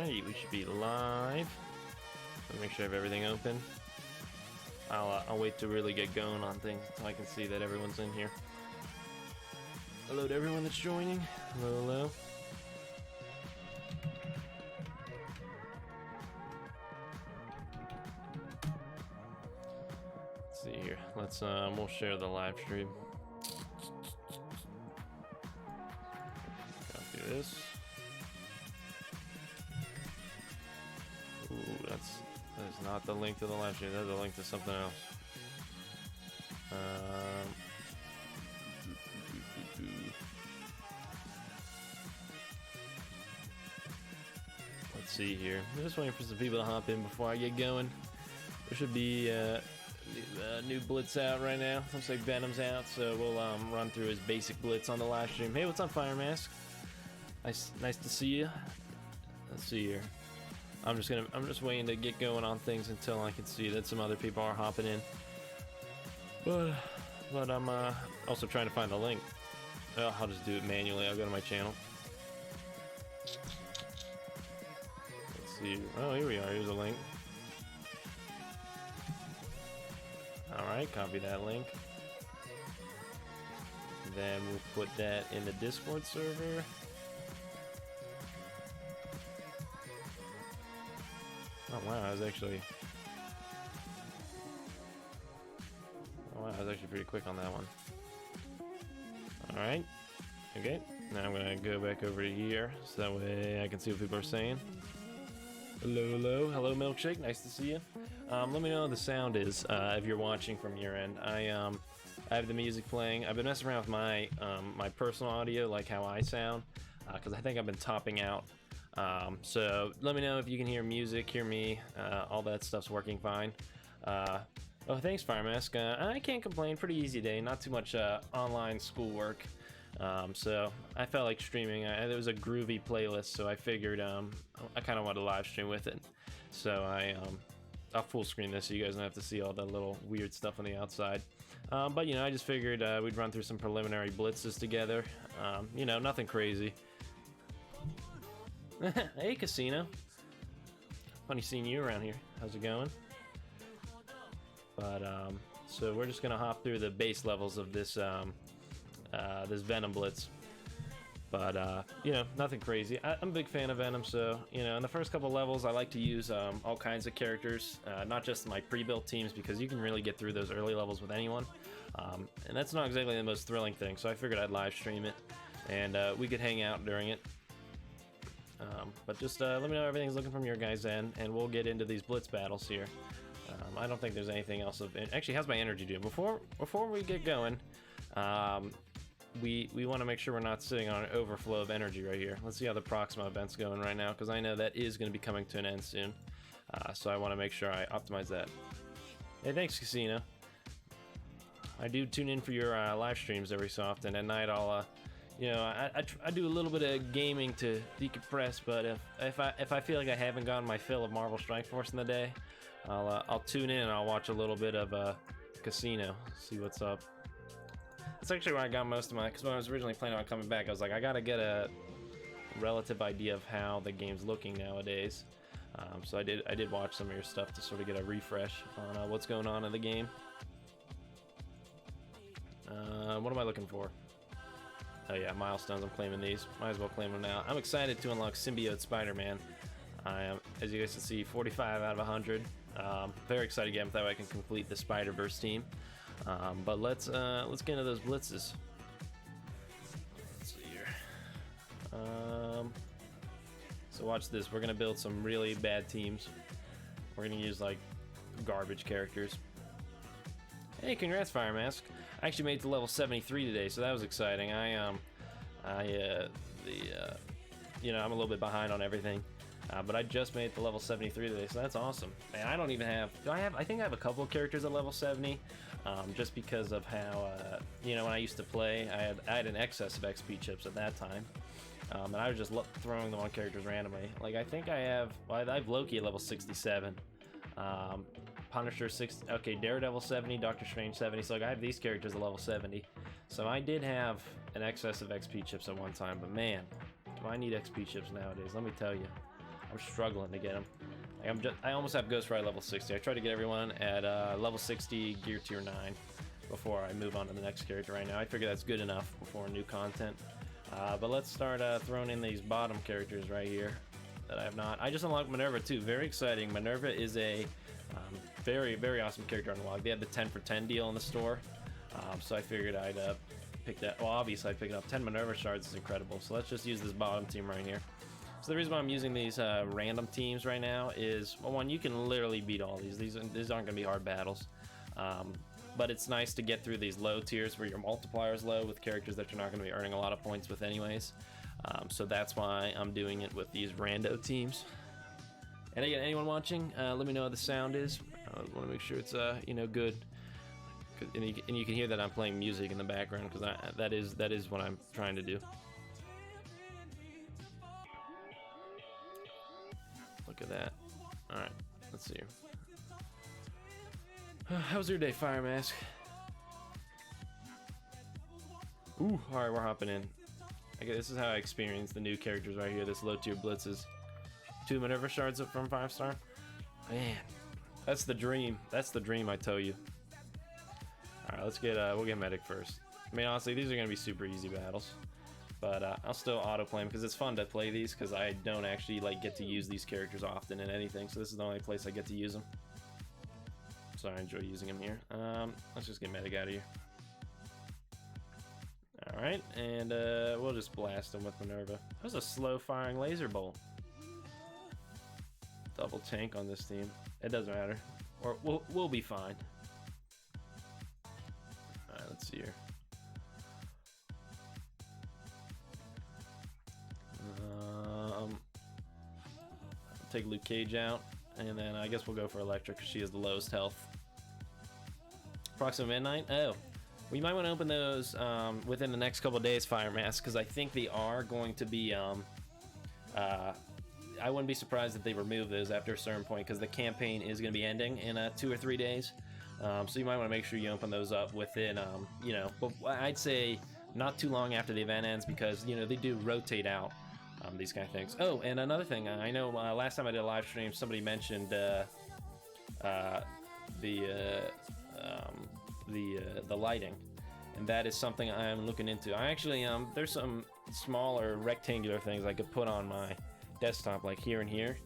Alright, we should be live. Let me make sure I have everything open. I'll wait to really get going on things until I can see that everyone's in here. Hello to everyone that's joining. Hello, hello. Let's see here. We'll share the live stream. Copy this. Ooh, that's not the link to the live stream. That's a link to something else. Let's see here. I'm just waiting for some people to hop in before I get going. There should be new Blitz out right now. Looks like Venom's out, so we'll run through his basic Blitz on the live stream. Hey, what's up, Fire Mask? Nice to see you. Let's see here. I'm just waiting to get going on things until I can see that some other people are hopping in. But I'm also trying to find the link. Oh, I'll just do it manually. I'll go to my channel. Let's see. Oh, here we are. Here's a link. Alright, copy that link. Then we'll put that in the Discord server. Oh wow, I was actually pretty quick on that one. Alright. Okay. Now I'm gonna go back over to here so that way I can see what people are saying. Hello, Milkshake, nice to see you. Let me know how the sound is if you're watching from your end. I have the music playing. I've been messing around with my my personal audio, like how I sound, because I think I've been topping out. So let me know if you can hear music, hear me, all that stuff's working fine. Oh, thanks, Fire Mask. I can't complain. Pretty easy day. Not too much online schoolwork. So I felt like streaming. There was a groovy playlist, so I figured I kind of wanted to live stream with it. So I'll full screen this so you guys don't have to see all the little weird stuff on the outside. But you know, I just figured we'd run through some preliminary blitzes together. You know, nothing crazy. Hey, Casino. Funny seeing you around here. How's it going? But so we're just gonna hop through the base levels of this this Venom Blitz. But you know, nothing crazy. I'm a big fan of Venom, so you know, in the first couple levels, I like to use all kinds of characters, not just my pre-built teams, because you can really get through those early levels with anyone, and that's not exactly the most thrilling thing. So I figured I'd live stream it, and we could hang out during it. But just let me know how everything's looking from your guys' end, and we'll get into these Blitz battles here. I don't think there's anything else of it. Actually, how's my energy doing? Before we get going, we want to make sure we're not sitting on an overflow of energy right here. Let's see how the Proxima event's going right now, because I know that is going to be coming to an end soon. So I want to make sure I optimize that. Hey, thanks, Casino. I do tune in for your live streams every so often. At night, I'll you know, I do a little bit of gaming to decompress, but if I feel like I haven't gotten my fill of Marvel Strike Force in the day, I'll tune in and I'll watch a little bit of Casino, see what's up. That's actually where I got most of my, because when I was originally planning on coming back, I was like, I gotta get a relative idea of how the game's looking nowadays. So I did watch some of your stuff to sort of get a refresh on what's going on in the game. What am I looking for? Oh yeah, milestones. I'm claiming these. Might as well claim them now. I'm excited to unlock Symbiote Spider-Man. I am, as you guys can see, 45 out of 100. Very excited to get him, that way I can complete the Spider-Verse team. But let's get into those blitzes. Let's see here. So watch this. We're gonna build some really bad teams. We're gonna use like garbage characters. Hey, congrats, Fire Mask. I actually made it to level 73 today, so that was exciting. You know, I'm a little bit behind on everything, but I just made it to level 73 today, so that's awesome. Man, I don't even have. I think I have a couple of characters at level 70, just because of how you know, when I used to play, I had an excess of XP chips at that time, and I was just throwing them on characters randomly. Like I think I have Loki at level 67. Punisher 60, okay, Daredevil 70, Doctor Strange 70, so like I have these characters at level 70. So I did have an excess of XP chips at one time, but man, do I need XP chips nowadays, let me tell you. I'm struggling to get them. Like I almost have Ghost Rider level 60. I try to get everyone at level 60 gear tier 9 before I move on to the next character right now. I figure that's good enough before new content. But let's start throwing in these bottom characters right here that I have not. I just unlocked Minerva too. Very exciting. Minerva is a very, very awesome character unlocked. They had the 10 for 10 deal in the store. So I figured I'd pick that. Well, obviously I'd pick it up. 10 Minerva shards is incredible. So let's just use this bottom team right here. So the reason why I'm using these random teams right now is, well, one, you can literally beat all these. These aren't going to be hard battles. But it's nice to get through these low tiers where your multiplier is low with characters that you're not going to be earning a lot of points with anyways. So that's why I'm doing it with these rando teams. And again, anyone watching, let me know how the sound is. I want to make sure it's you know, good. And you can hear that I'm playing music in the background because that is what I'm trying to do. Look at that. All right, let's see here. How was your day, Fire Mask? Ooh, all right, we're hopping in. Okay, this is how I experience the new characters right here. This low tier Blitzes. 2 Minerva shards up from 5-star. Man, that's the dream. That's the dream, I tell you. All right, let's get we'll get Medic first. I mean, honestly, these are gonna be super easy battles, but I'll still auto play them because it's fun to play these because I don't actually like get to use these characters often in anything. So this is the only place I get to use them. So I enjoy using them here. Let's just get Medic out of here. All right, and we'll just blast them with Minerva. That was a slow firing laser bolt. Double tank on this team. It doesn't matter, or we'll be fine. All right, let's see here. Take Luke Cage out, and then I guess we'll go for Electric because she has the lowest health. Proxima Midnight. Oh, we might want to open those within the next couple of days, Fire Mask, because I think they are going to be. I wouldn't be surprised if they remove those after a certain point because the campaign is going to be ending in 2 or 3 days. So you might want to make sure you open those up within, you know, but I'd say not too long after the event ends because, you know, they do rotate out these kind of things. Oh, and another thing, I know last time I did a live stream, somebody mentioned the lighting, and that is something I'm looking into. I actually there's some smaller rectangular things I could put on my desktop, like here and here,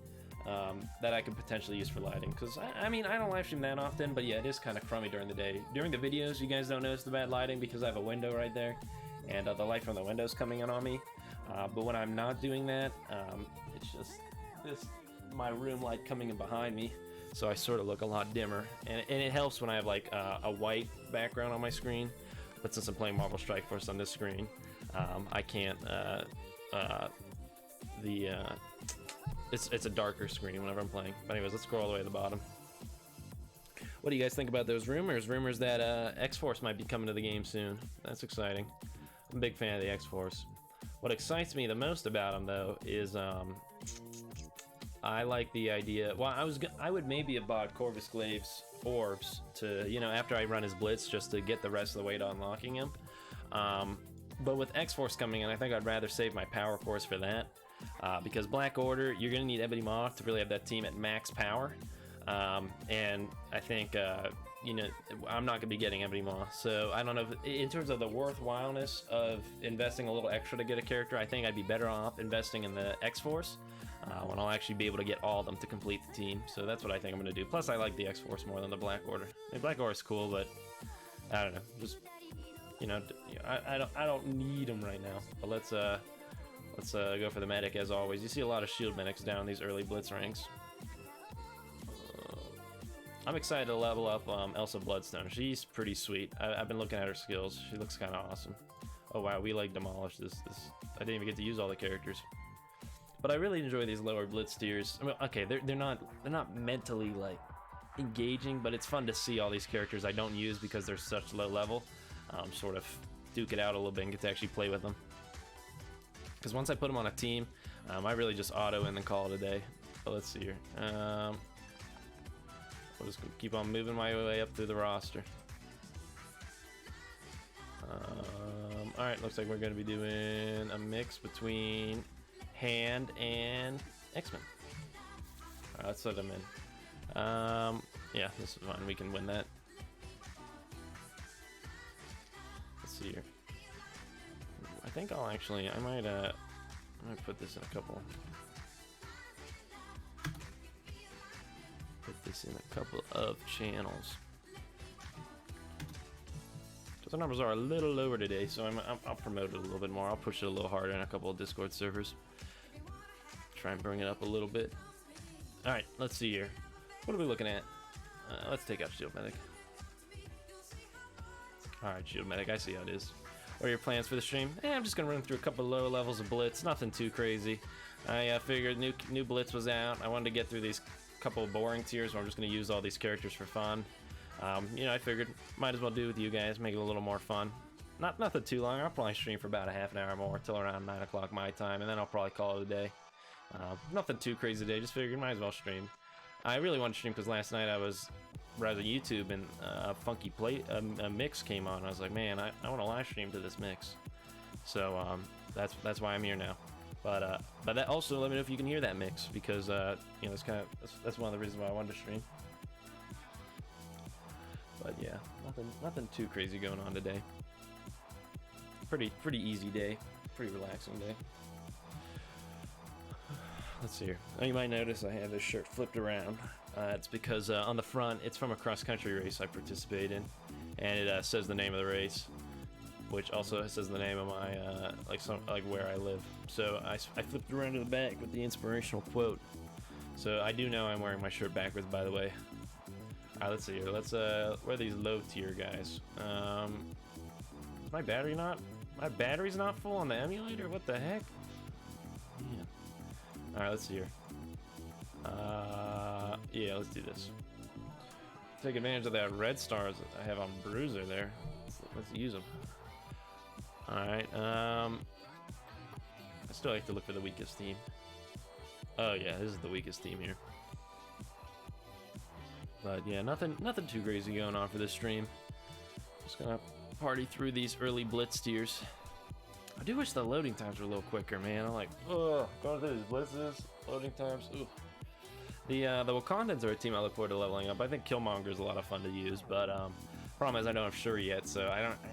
that I could potentially use for lighting. Because I mean, I don't live stream that often, but yeah, it is kind of crummy during the day. During the videos, you guys don't notice the bad lighting because I have a window right there, and the light from the window's coming in on me. But when I'm not doing that, it's just my room light coming in behind me, so I sort of look a lot dimmer, and it helps when I have like a white background on my screen. But since I'm playing Marvel Strike Force on this screen, I can't. It's a darker screen whenever I'm playing. But anyways, let's go all the way to the bottom. What do you guys think about those rumors? Rumors that X-Force might be coming to the game soon. That's exciting. I'm a big fan of the X-Force. What excites me the most about him, though, is I like the idea. Well, I would maybe have bought Corvus Glaive's orbs to, you know, after I run his Blitz, just to get the rest of the way to unlocking him. But with X-Force coming in, I think I'd rather save my power cores for that. Because Black Order, you're going to need Ebony Moth to really have that team at max power. And I think, you know, I'm not going to be getting Ebony Moth. So I don't know, if, in terms of the worthwhileness of investing a little extra to get a character, I think I'd be better off investing in the X-Force. When I'll actually be able to get all of them to complete the team. So that's what I think I'm going to do. Plus, I like the X-Force more than the Black Order. I mean, Black Order's cool, but I don't know. Just, you know, I don't need them right now. But let's go for the medic as always. You see a lot of shield medics down in these early Blitz ranks. I'm excited to level up Elsa Bloodstone. She's pretty sweet. I've been looking at her skills. She looks kind of awesome. Oh wow, we like demolished this. I didn't even get to use all the characters. But I really enjoy these lower Blitz tiers. I mean, okay, they're not mentally like engaging, but it's fun to see all these characters I don't use because they're such low level. Sort of duke it out a little bit and get to actually play with them. Because once I put them on a team, I really just auto and then call it a day. But let's see here. I'll just keep on moving my way up through the roster. Alright, looks like we're going to be doing a mix between Hand and X-Men. Alright, let's let him in. Yeah, this is fine. We can win that. Let's see here. I think I'll actually, I might put this in a couple. Put this in a couple of channels. Because the numbers are a little lower today, so I'll promote it a little bit more. I'll push it a little harder in a couple of Discord servers. Try and bring it up a little bit. Alright, let's see here. What are we looking at? Let's take out Shield Medic. Alright, Shield Medic, I see how it is. What are your plans for the stream? I'm just gonna run through a couple of low levels of Blitz, nothing too crazy. I figured new Blitz was out. I wanted to get through these couple of boring tiers where I'm just gonna use all these characters for fun. You know, I figured might as well do with you guys, make it a little more fun. Nothing too long. I'll probably stream for about a half an hour more till around 9 o'clock my time, and then I'll probably call it a day. Nothing too crazy today. Just figured might as well stream. I really wanted to stream because last night I was browsing YouTube and a funky a mix came on. I was like, man, I want to live stream to this mix. So that's why I'm here now. But that also, let me know if you can hear that mix, because you know, that's one of the reasons why I wanted to stream. But yeah, nothing too crazy going on today. Pretty easy day, pretty relaxing day. Let's see here. You might notice I have this shirt flipped around. It's because on the front, it's from a cross-country race I participate in, and it says the name of the race, which also says the name of my like where I live. So I flipped around to the back with the inspirational quote. So I do know I'm wearing my shirt backwards, by the way. All right, let's see here. Let's where are these low tier guys? My battery's not full on the emulator. What the heck? Yeah. All right, let's see here. Yeah, let's do this. Take advantage of that red stars that I have on Bruiser there. Let's use them. All right. I still like to look for the weakest team. Oh yeah, this is the weakest team here. But yeah, nothing too crazy going on for this stream. Just gonna party through these early Blitz tiers. I do wish the loading times were a little quicker, man. I'm like, oh, going through these blitzes, loading times. Ooh. The Wakandans are a team I look forward to leveling up. I think Killmonger is a lot of fun to use, but problem is I don't have Shuri yet, so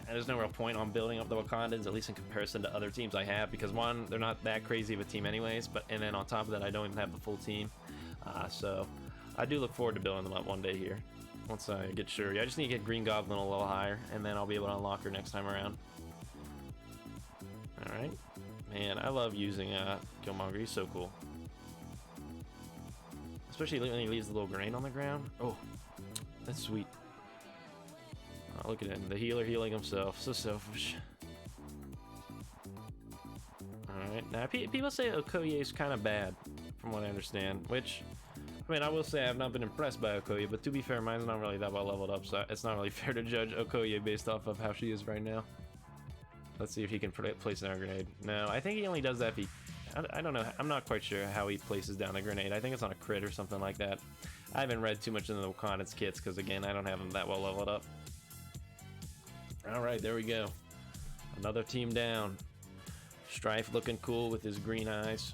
there's no real point on building up the Wakandans, at least in comparison to other teams I have, because one, they're not that crazy of a team anyways, and then on top of that, I don't even have the full team. So I do look forward to building them up one day here, once I get Shuri. I just need to get Green Goblin a little higher, and then I'll be able to unlock her next time around. Alright. Man, I love using Killmonger. He's so cool. Especially when he leaves the little grenade on the ground. Oh, that's sweet. Oh, look at him. The healer healing himself. So selfish. Alright. Now, people say Okoye is kind of bad, from what I understand. Which, I mean, I will say I've not been impressed by Okoye, but to be fair, mine's not really that well leveled up, so it's not really fair to judge Okoye based off of how she is right now. Let's see if he can place down a grenade. No, I think he only does that if he... I don't know. I'm not quite sure how he places down a grenade. I think it's on a crit or something like that. I haven't read too much into the Wakandans kits because, again, I don't have them that well leveled up. Alright, there we go. Another team down. Strife looking cool with his green eyes.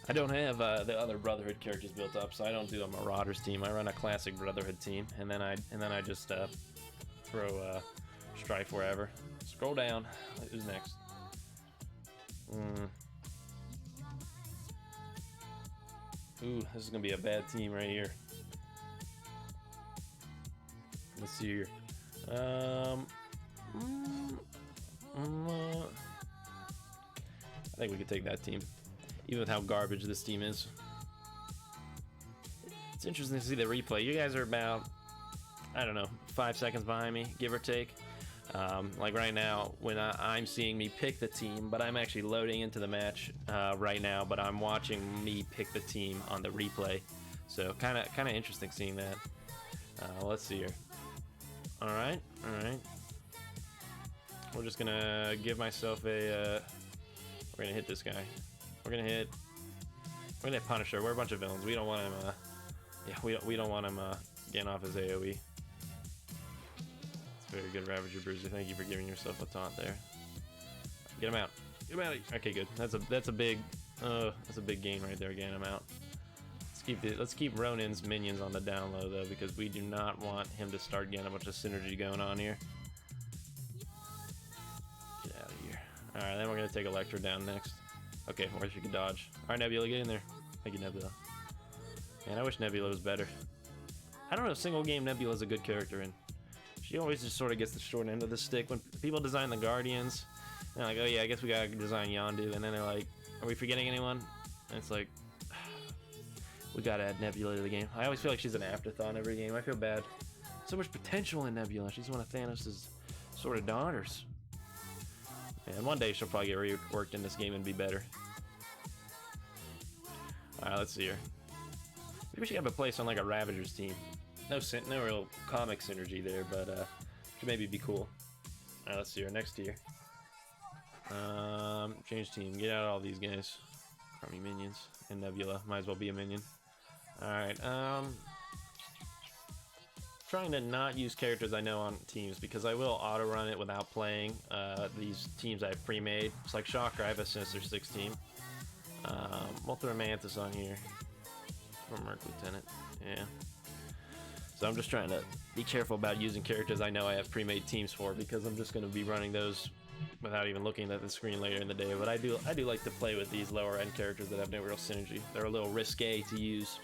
I don't have the other Brotherhood characters built up, so I don't do a Marauders team. I run a classic Brotherhood team, and then I just throw Strife wherever. Scroll down. Who's next? Ooh, this is gonna be a bad team right here. Let's see here. I think we could take that team, even with how garbage this team is. It's interesting to see the replay. You guys are about, I don't know, 5 seconds behind me, give or take. Like right now, when I'm seeing me pick the team, but I'm actually loading into the match right now, but I'm watching me pick the team on the replay. So kind of interesting seeing that. Let's see here. All right. We're just gonna give myself a. We're gonna hit this guy. We're gonna hit Punisher. We're a bunch of villains. We don't want him. Yeah, we don't want him getting off his AOE. Very good, Ravager Bruiser. Thank you for giving yourself a taunt there. Get him out. Get him out. Okay, good. That's a big gain right there. Getting him out. Let's keep Ronin's minions on the down low though, because we do not want him to start getting a bunch of synergy going on here. Get out of here. Alright, then we're gonna take Electra down next. Okay, where she can dodge. Alright, Nebula, get in there. Thank you, Nebula. Man, I wish Nebula was better. I don't know if single game Nebula is a good character in. She always just sort of gets the short end of the stick. When people design the Guardians, they're like, oh yeah, I guess we gotta design Yondu, and then they're like, are we forgetting anyone? And it's like, we gotta add Nebula to the game. I always feel like she's an afterthought in every game. I feel bad. So much potential in Nebula. She's one of Thanos' sort of daughters. And one day she'll probably get reworked in this game and be better. Alright, let's see her. Maybe we should have a place on like a Ravager's team. No real comic synergy there, but could maybe be cool. Alright, let's see her next tier. Change team. Get out all these guys. Crummy minions. And Nebula. Might as well be a minion. Alright, trying to not use characters I know on teams, because I will auto run it without playing these teams I've pre-made. It's like Shocker, I have a Sinister 6 team. We'll throw Mantis on here. Or Merc Lieutenant. Yeah. So I'm just trying to be careful about using characters I know I have pre-made teams for, because I'm just going to be running those without even looking at the screen later in the day. But I do like to play with these lower end characters that have no real synergy. They're a little risque to use.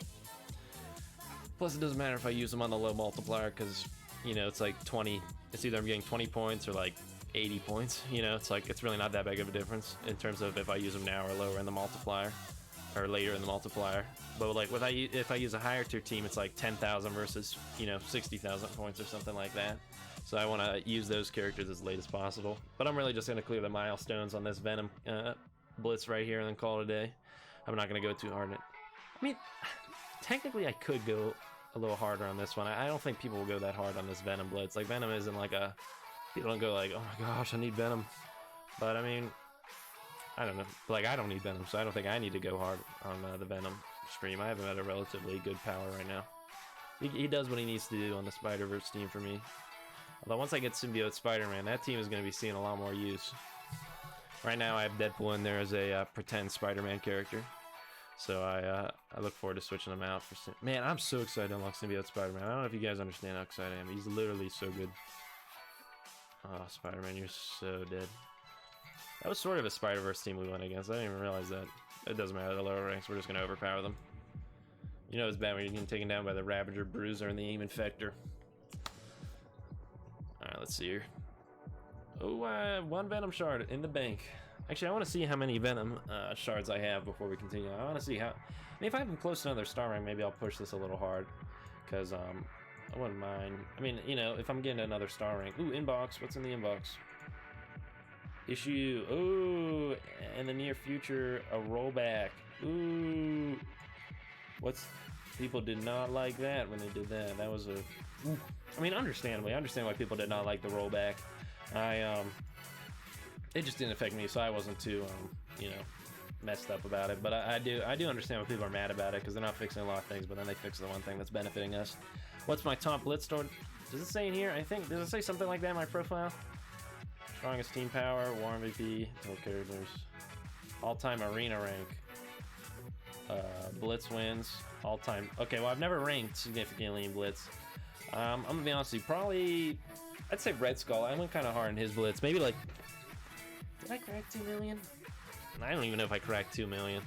Plus it doesn't matter if I use them on the low multiplier, because, you know, it's like 20, it's either I'm getting 20 points or like 80 points, you know, it's like, it's really not that big of a difference in terms of if I use them now or lower in the multiplier, or later in the multiplier. But like if I use a higher tier team, it's like 10,000 versus, you know, 60,000 points or something like that. So I want to use those characters as late as possible. But I'm really just going to clear the milestones on this Venom Blitz right here and then call it a day. I'm not going to go too hard in it. I mean, technically I could go a little harder on this one. I don't think people will go that hard on this Venom Blitz. Like, Venom isn't like a... People don't go like, oh my gosh, I need Venom. But I mean, I don't know. Like, I don't need Venom, so I don't think I need to go hard on the Venom stream. I have him at a relatively good power right now. He does what he needs to do on the Spider-Verse team for me. Although once I get Symbiote Spider-Man, that team is going to be seeing a lot more use. Right now I have Deadpool in there as a pretend Spider-Man character. So I look forward to switching them out for... Man, I'm so excited to unlock Symbiote Spider-Man. I don't know if you guys understand how excited I am. He's literally so good. Oh, Spider-Man, you're so dead. That was sort of a Spider-Verse team we went against. I didn't even realize that. It doesn't matter, the lower ranks, we're just going to overpower them. You know it's bad when you're getting taken down by the Ravager, Bruiser, and the Aim Infector. Alright, let's see here. Oh, one Venom shard in the bank. Actually, I want to see how many Venom shards I have before we continue. I want to see how... I mean, if I have them close to another star rank, maybe I'll push this a little hard. Because, I wouldn't mind. I mean, you know, if I'm getting another star rank. Ooh, inbox. What's in the inbox? Issue. Ooh, in the near future, a rollback. Ooh. What's... People did not like that when they did that. That was a... I mean, understandably. I understand why people did not like the rollback. It just didn't affect me, so I wasn't too, you know, messed up about it. But I do understand why people are mad about it, because they're not fixing a lot of things, but then they fix the one thing that's benefiting us. What's my top Blitz store? Does it say in here? I think, does it say something like that in my profile? Strongest team power, War MVP, total characters, all-time arena rank, Blitz wins, all-time. Okay, well, I've never ranked significantly in Blitz. I'm gonna be honest with you, probably, I'd say Red Skull. I went kind of hard in his Blitz. Maybe like, did I crack 2 million? I don't even know if I cracked 2 million.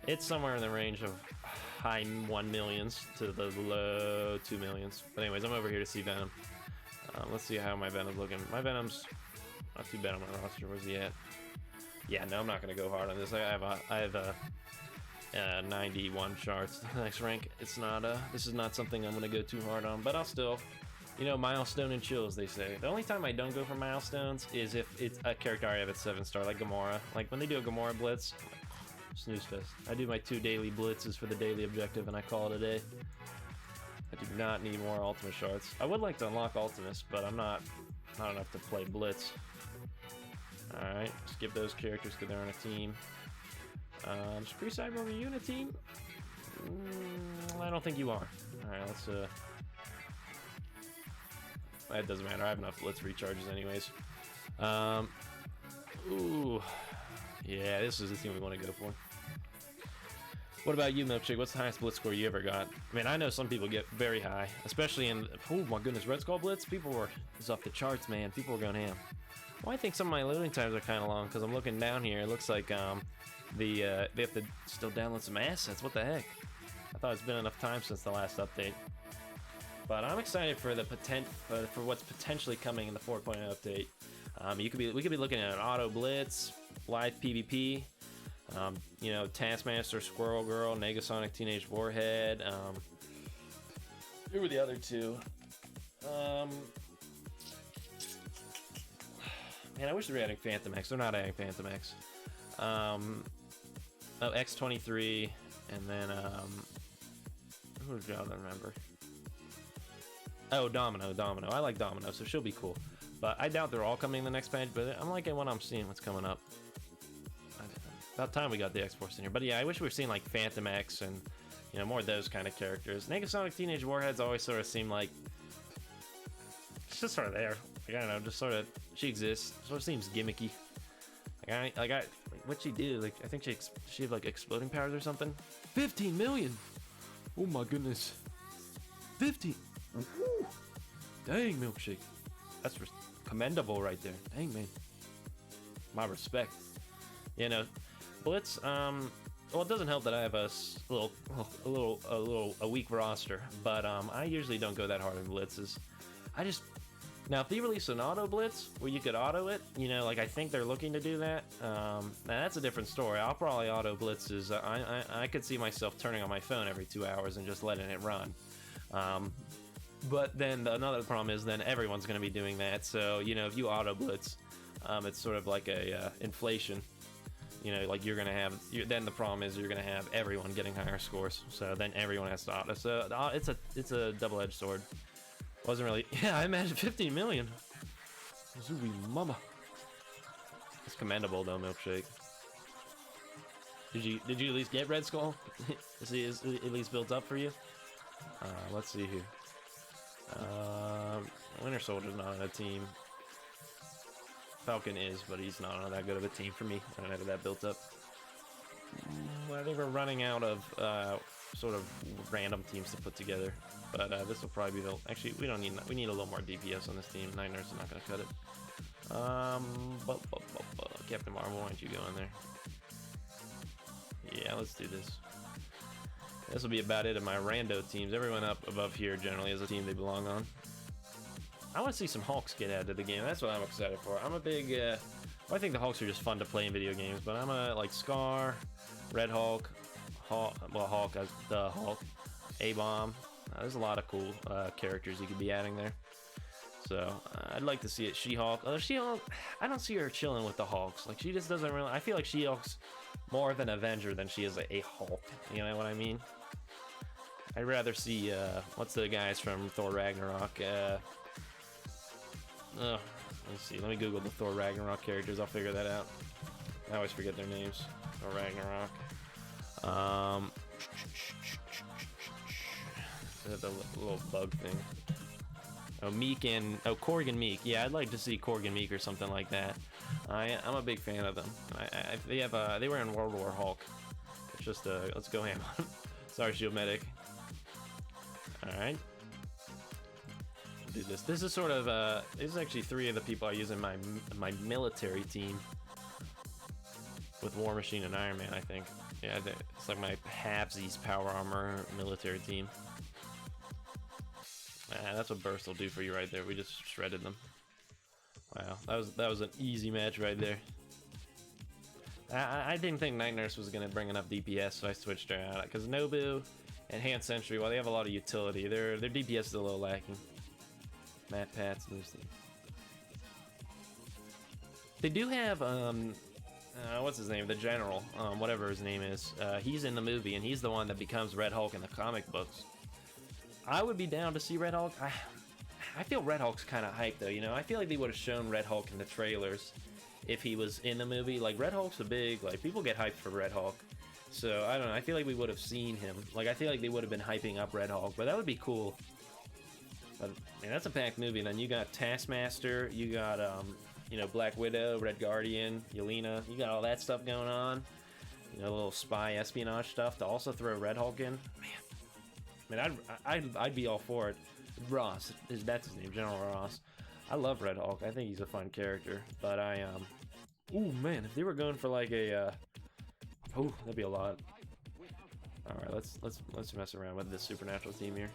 It's somewhere in the range of high 1 millions to the low 2 millions. But anyways, I'm over here to see Venom. Let's see how my Venom's looking. My Venom's not too bad on my roster. Where's he at? Yeah, no, I'm not gonna go hard on this. I have a 91 shards. Next rank. It's not this is not something I'm gonna go too hard on, but I'll still, you know, milestone and chill, as they say. The only time I don't go for milestones is if it's a character I have at 7-star, like Gamora. Like when they do a Gamora Blitz, I'm like, snooze fest. I do my 2 daily blitzes for the daily objective and I call it a day. I do not need more Ultimate shards. I would like to unlock Ultimates, but I'm not enough to play Blitz. Alright, skip those characters because they're on a team. Is Pre-Cyber a unit team? I don't think you are. Alright, let's that doesn't matter. I have enough Blitz recharges anyways. Ooh. Yeah, this is the team we want to go for. What about you, Milkshake? What's the highest Blitz score you ever got? I mean, I know some people get very high, especially in, oh my goodness, Red Skull Blitz? People were, it's off the charts, man. People were going ham. Well, I think some of my loading times are kind of long, because I'm looking down here. It looks like they have to still download some assets. What the heck? I thought it's been enough time since the last update. But I'm excited for the for what's potentially coming in the 4.0 update. We could be looking at an auto blitz, live PvP, you know, Taskmaster, Squirrel Girl, Negasonic Teenage Warhead. Who were the other two? Man, I wish they were adding Phantom X. They're not adding Phantom X. Oh, X23, and then who did I remember? Oh, Domino. I like Domino, so she'll be cool. But I doubt they're all coming in the next patch, but I'm liking what I'm seeing, what's coming up. About time we got the X-Force in here. But yeah, I wish we were seeing like Phantom X and, you know, more of those kind of characters. Negasonic Teenage Warheads always sort of seem like, it's just sort of there. Like, I don't know, just sort of, she exists. Sort of seems gimmicky. Like, what'd she do? Like, I think she had like exploding powers or something. 15 million! Oh my goodness. 15! Woo. Dang, Milkshake. That's commendable right there. Dang, man. My respect. You know, Blitz, well, it doesn't help that I have a weak roster, but I usually don't go that hard in blitzes. Now if they release an auto blitz where you could auto it, you know, like I think they're looking to do that. Now that's a different story. I'll probably auto blitzes. I could see myself turning on my phone every 2 hours and just letting it run. But then another problem is then everyone's going to be doing that. So, you know, if you auto blitz, it's sort of like a inflation. You know, like you're going to have, then the problem is you're going to have everyone getting higher scores. So then everyone has to auto. So it's a double-edged sword. Wasn't really, yeah, I imagine 15 million. Zooey mama. It's commendable though, Milkshake. Did you at least get Red Skull? Is he at least built up for you? Let's see here. Winter Soldier's not on a team. Falcon is, but he's not on that good of a team for me. I don't have that built up. Well, I think we're running out of sort of random teams to put together. But this will probably be the... Actually, we need a little more DPS on this team. Night Nurse is not going to cut it. Captain Marvel, why don't you go in there? Yeah, let's do this. This will be about it of my rando teams. Everyone up above here generally is a team they belong on. I want to see some Hulks get added to the game. That's what I'm excited for. I'm a big... well, I think the Hulks are just fun to play in video games, but I'm a, like, Scar, Red Hulk, Hulk as the Hulk, A-Bomb. There's a lot of cool characters you could be adding there. So, I'd like to see it. She-Hulk. She-Hulk, I don't see her chilling with the Hulks. Like, she just doesn't really... I feel like She-Hulk's more of an Avenger than she is a Hulk. You know what I mean? I'd rather see, what's the guys from Thor Ragnarok? Let's see. Let me Google the Thor Ragnarok characters. I'll figure that out. I always forget their names. Thor Ragnarok. The little bug thing. Oh, Meek and... Oh, Korg and Meek. Yeah, I'd like to see Korg and Meek or something like that. I'm a big fan of them. They were in World War Hulk. It's just, let's go ham. Sorry, Shield Medic. Alright. Do this. This is sort of, this is actually 3 of the people I use in my military team. With War Machine and Iron Man, I think. Yeah, it's like my halvesies power armor military team. That's what Burst will do for you right there. We just shredded them. Wow, that was an easy match right there. I didn't think Night Nurse was gonna bring enough DPS, so I switched her out. Because Nobu and Hand Sentry, while they have a lot of utility, their DPS is a little lacking. Matt Pats, they do have what's his name? The General, whatever his name is. He's in the movie, and he's the one that becomes Red Hulk in the comic books. I would be down to see Red Hulk. I feel Red Hulk's kind of hyped though, you know. I feel like they would have shown Red Hulk in the trailers if he was in the movie. Like, Red Hulk's a big, like, people get hyped for Red Hulk. So, I don't know, I feel like we would have seen him. Like, I feel like they would have been hyping up Red Hulk, but that would be cool. But, man, that's a packed movie. And then you got Taskmaster, you got, you know, Black Widow, Red Guardian, Yelena. You got all that stuff going on. you know, a little spy espionage stuff to also throw Red Hulk in. Man, I mean, I'd be all for it. Ross, that's his name, General Ross. I love Red Hulk. I think he's a fun character, but ooh man, if they were going for like a, oh, that'd be a lot. All right, let's mess around with this supernatural team here.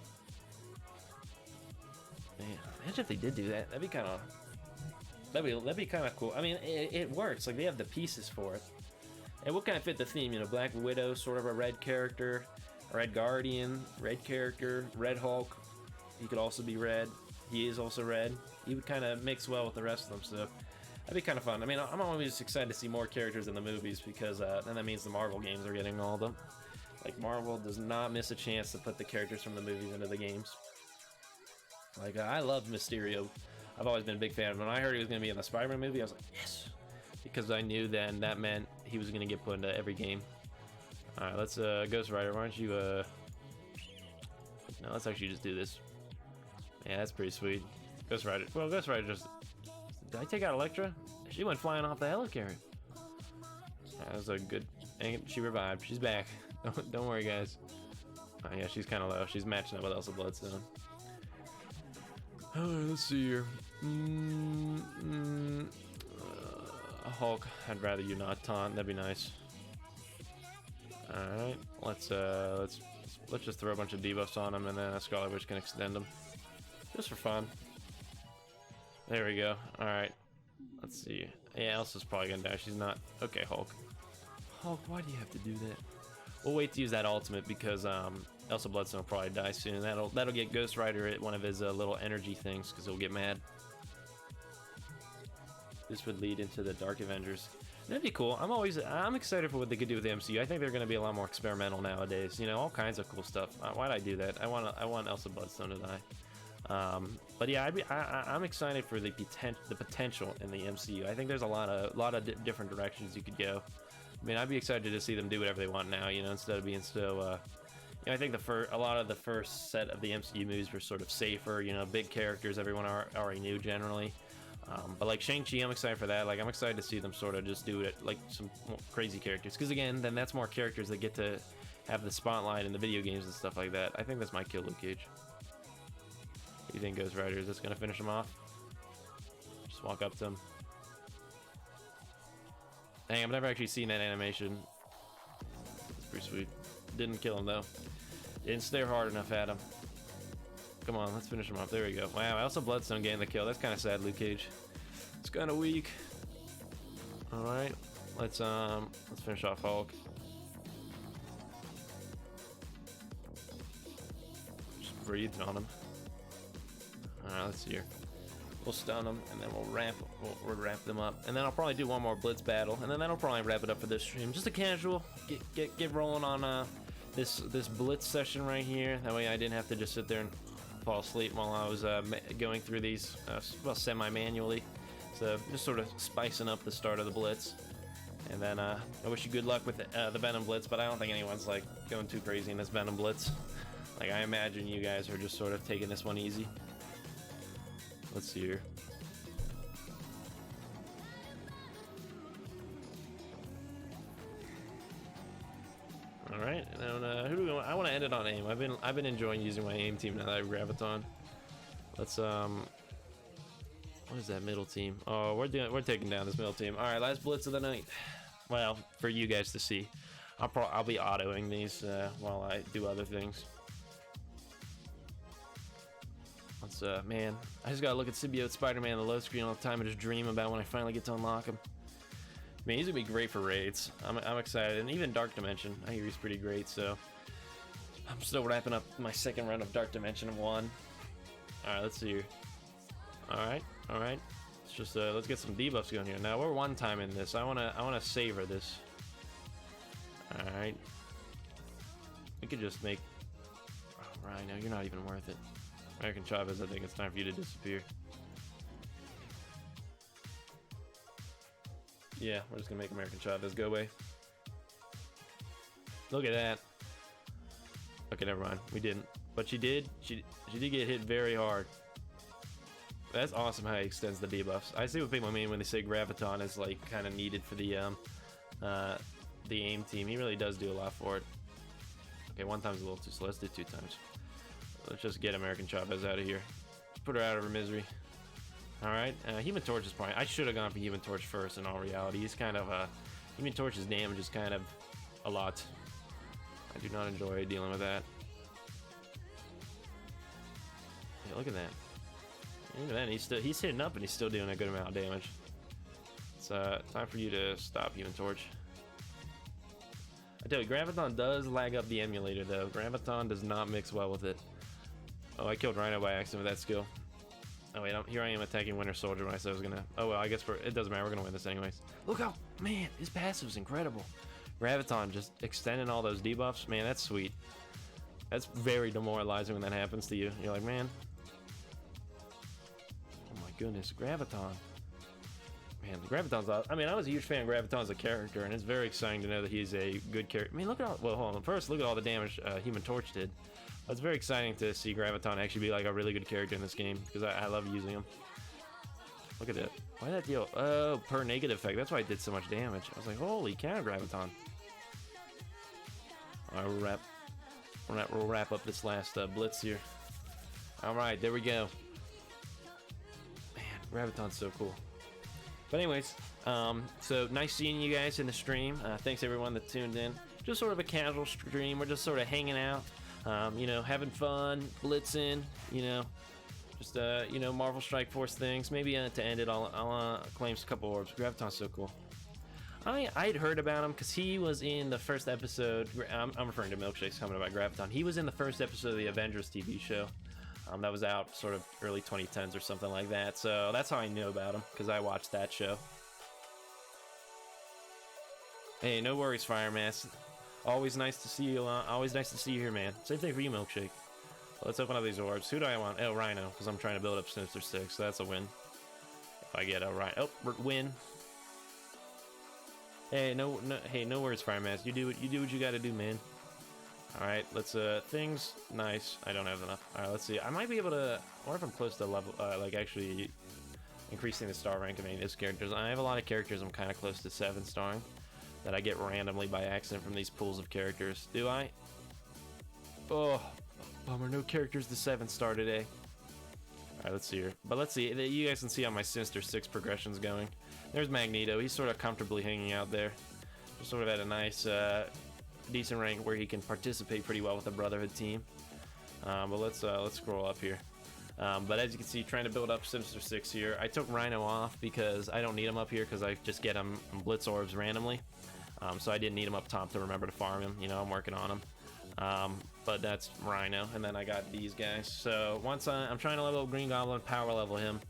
Man, imagine if they did do that. That'd be kind of cool. I mean, it works. Like they have the pieces for it. And what kind of fit the theme? You know, Black Widow, sort of a red character, Red Guardian, red character, Red Hulk. He could also be red. He is also red. He would kind of mix well with the rest of them, so that'd be kind of fun. I mean, I'm always excited to see more characters in the movies because then that means the Marvel games are getting all of them. Like, Marvel does not miss a chance to put the characters from the movies into the games. Like, I love Mysterio. I've always been a big fan. When I heard he was going to be in the Spider-Man movie, I was like, yes! Because I knew then that meant he was going to get put into every game. Alright, let's, Ghost Rider, why don't you, no, let's actually just do this. Yeah, that's pretty sweet. Ghost Rider, well, Ghost Rider just... Did I take out Elektra? She went flying off the helicarrier. That was a good... And she revived. She's back. Don't worry, guys. Oh, yeah, she's kind of low. She's matching up with Elsa Bloodstone. Alright, let's see here. Hulk, I'd rather you not taunt. That'd be nice. Alright, let's just throw a bunch of debuffs on him, and then a Scarlet Witch can extend them. Just for fun. There we go. Alright. Let's see. Yeah, Elsa's probably gonna die. She's not. Okay, Hulk. Hulk, why do you have to do that? We'll wait to use that ultimate because Elsa Bloodstone will probably die soon. That'll get Ghost Rider at one of his little energy things because he'll get mad. This would lead into the Dark Avengers. That'd be cool. I'm excited for what they could do with the MCU. I think they're going to be a lot more experimental nowadays. You know, all kinds of cool stuff. Why'd I do that? I want Elsa Bloodstone to die. But yeah, I'm excited for the potential in the MCU. I think there's a lot of different directions you could go. I mean, I'd be excited to see them do whatever they want now. You know, instead of being so. You know, I think a lot of the first set of the MCU movies were sort of safer. You know, big characters everyone already knew generally. But like Shang-Chi, I'm excited for that. Like, I'm excited to see them sort of just do it like some crazy characters. Because again, then that's more characters that get to have the spotlight in the video games and stuff like that. I think this might kill Luke Cage. What do you think, Ghost Rider? Is this going to finish him off? Just walk up to him. Dang, I've never actually seen that animation. It's pretty sweet. Didn't kill him, though. Didn't stare hard enough at him. Come on, let's finish him off. There we go. Wow, Elsa Bloodstone getting the kill. That's kind of sad, Luke Cage. It's kind of weak. All right, let's finish off Hulk. Just breathe on him. All right, let's see here. We'll stun them, and then we'll wrap them up, and then I'll probably do one more Blitz battle, and then that'll probably wrap it up for this stream. Just a casual, get rolling on this Blitz session right here. That way I didn't have to just sit there and fall asleep while I was going through these, well, semi-manually. So just sort of spicing up the start of the Blitz, and then I wish you good luck with the Venom Blitz, but I don't think anyone's like going too crazy in this Venom Blitz. Like, I imagine you guys are just sort of taking this one easy. Let's see here. All right, and who do we want? I want to end it on AIM. I've been enjoying using my AIM team now that I have Graviton. Let's what is that middle team? Oh, we're taking down this middle team. All right, last Blitz of the night. Well, for you guys to see, I'll be autoing these while I do other things. Let's man, I just gotta look at Symbiote Spider-Man on the low screen all the time and just dream about when I finally get to unlock him. I mean, he's gonna be great for raids. I'm excited, and even Dark Dimension, I hear he's pretty great. So I'm still wrapping up my second run of Dark Dimension 1. All right, let's see here. All right. Let's just let's get some debuffs going here. Now we're one time in this. I wanna savor this. All right. We could just make. Oh, Rhino, you're not even worth it. American Chavez, I think it's time for you to disappear. Yeah, we're just gonna make American Chavez go away. Look at that. Okay, never mind. We didn't. But she did. She did get hit very hard. That's awesome how he extends the debuffs. I see what people mean when they say Graviton is like kind of needed for the the aim team. He really does do a lot for it. Okay, 1 time's a little too slow. Let's do 2 times. Let's just get American Chavez out of here. Let's put her out of her misery. Alright, Human Torch is probably... I should have gone for Human Torch first in all reality. He's kind of Human Torch's damage is kind of a lot. I do not enjoy dealing with that. Yeah, look at that. Look at that. He's hitting up and he's still doing a good amount of damage. It's time for you to stop, Human Torch. I tell you, Graviton does lag up the emulator though. Graviton does not mix well with it. Oh, I killed Rhino by accident with that skill. Oh wait, here I am attacking Winter Soldier when I said I was gonna... Oh well, I guess it doesn't matter, we're gonna win this anyways. Look how... Man, his passive is incredible. Graviton just extending all those debuffs. Man, that's sweet. That's very demoralizing when that happens to you. You're like, man... Oh my goodness, Graviton. Man, Graviton's... I mean, I was a huge fan of Graviton as a character, and it's very exciting to know that he's a good character. I mean, look at all... Well, hold on. First, look at all the damage Human Torch did. It's very exciting to see Graviton actually be like a really good character in this game, because I love using him. Look at that. Why did that deal? Oh, per negative effect. That's why it did so much damage. I was like, holy cow, Graviton. Alright, we'll wrap up this last Blitz here. Alright, there we go. Man, Graviton's so cool. But anyways, so nice seeing you guys in the stream. Thanks everyone that tuned in. Just sort of a casual stream. We're just sort of hanging out. You know, having fun, blitzing, you know, just, you know, Marvel Strike Force things. Maybe to end it, I'll claim a couple orbs. Graviton's so cool. I'd heard about him because he was in the first episode. I'm referring to Milkshake's comment about Graviton. He was in the first episode of the Avengers TV show. That was out sort of early 2010s or something like that. So that's how I knew about him, because I watched that show. Hey, no worries, Fire Mask. Always nice to see you. Always nice to see you here, man. Same thing for you, Milkshake. Let's open up these orbs. Who do I want? Oh, Rhino, because I'm trying to build up Sinister 6, so that's a win. If I get a Rhino. Oh, win. Hey, no worries, Fire Mask. You do what you gotta do, man. Alright, let's, things, nice. I don't have enough. Alright, let's see. I might be able to, or if I'm close to level, like, actually increasing the star rank of any of these characters. I have a lot of characters I'm kind of close to 7 starring that I get randomly by accident from these pools of characters. Do I? Oh, bummer. No characters to 7 star today. Alright, let's see here. But let's see. You guys can see how my Sinister 6 progression's going. There's Magneto. He's sort of comfortably hanging out there. Just sort of at a nice, decent rank where he can participate pretty well with the Brotherhood team. But let's scroll up here. But as you can see, trying to build up Sinister 6 here. I took Rhino off because I don't need him up here because I just get him Blitz orbs randomly. So I didn't need him up top to remember to farm him. You know, I'm working on him. But that's Rhino, and then I got these guys. So once I'm trying to level up Green Goblin, power level him,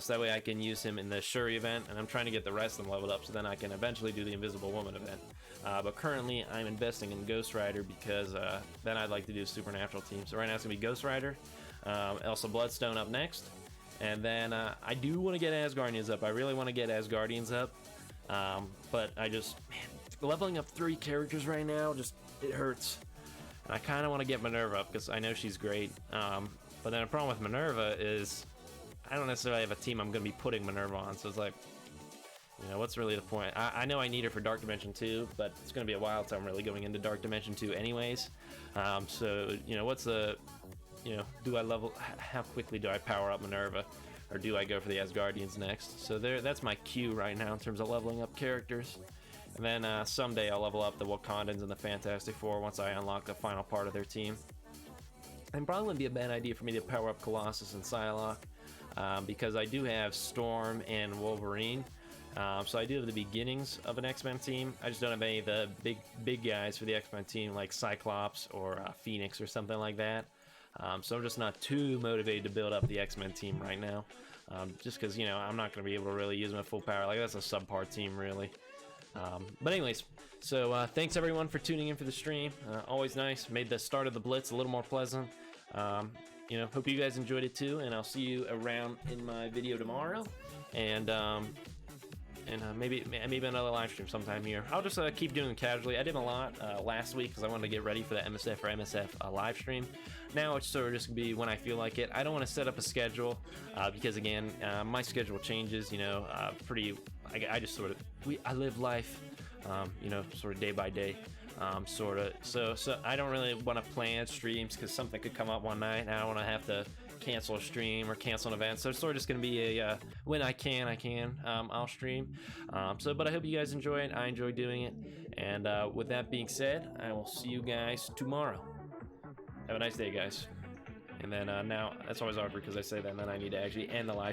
so that way I can use him in the Shuri event, and I'm trying to get the rest of them leveled up so then I can eventually do the Invisible Woman event. But currently I'm investing in Ghost Rider because then I'd like to do a Supernatural team. So right now it's gonna be Ghost Rider, also Bloodstone up next, and then I do want to get Asgardians up. I really want to get Asgardians up, but I just, man, leveling up 3 characters right now, just, it hurts. And I kind of want to get Minerva up because I know she's great. But then the problem with Minerva is I don't necessarily have a team I'm going to be putting Minerva on. So it's like, you know, what's really the point? I know I need her for Dark Dimension 2, but it's going to be a while till I'm really going into Dark Dimension 2 anyways. So, you know, what's the, you know, do I level, how quickly do I power up Minerva? Or do I go for the Asgardians next? So that's my queue right now in terms of leveling up characters. And then someday I'll level up the Wakandans and the Fantastic Four once I unlock the final part of their team. And probably wouldn't be a bad idea for me to power up Colossus and Psylocke, because I do have Storm and Wolverine. So I do have the beginnings of an X-Men team. I just don't have any of the big guys for the X-Men team like Cyclops or Phoenix or something like that. So I'm just not too motivated to build up the X-Men team right now. Just because, you know, I'm not going to be able to really use them at full power. Like, that's a subpar team, really. But anyways, so thanks everyone for tuning in for the stream. Always nice. Made the start of the Blitz a little more pleasant. You know, hope you guys enjoyed it too, and I'll see you around in my video tomorrow, and maybe another live stream sometime here. I'll just keep doing it casually. I did a lot last week because I wanted to get ready for the MSF or MSF live stream. Now it's sort of just gonna be when I feel like it. I don't want to set up a schedule because again, my schedule changes. You know, I just sort of I live life you know, sort of day by day, sort of. So I don't really want to plan streams because something could come up one night and I don't want to have to cancel a stream or cancel an event. So it's sort of just going to be a when I can, I'll stream. But I hope you guys enjoy it. I enjoy doing it. And with that being said, I will see you guys tomorrow. Have a nice day, guys. And then now, that's always awkward because I say that and then I need to actually end the live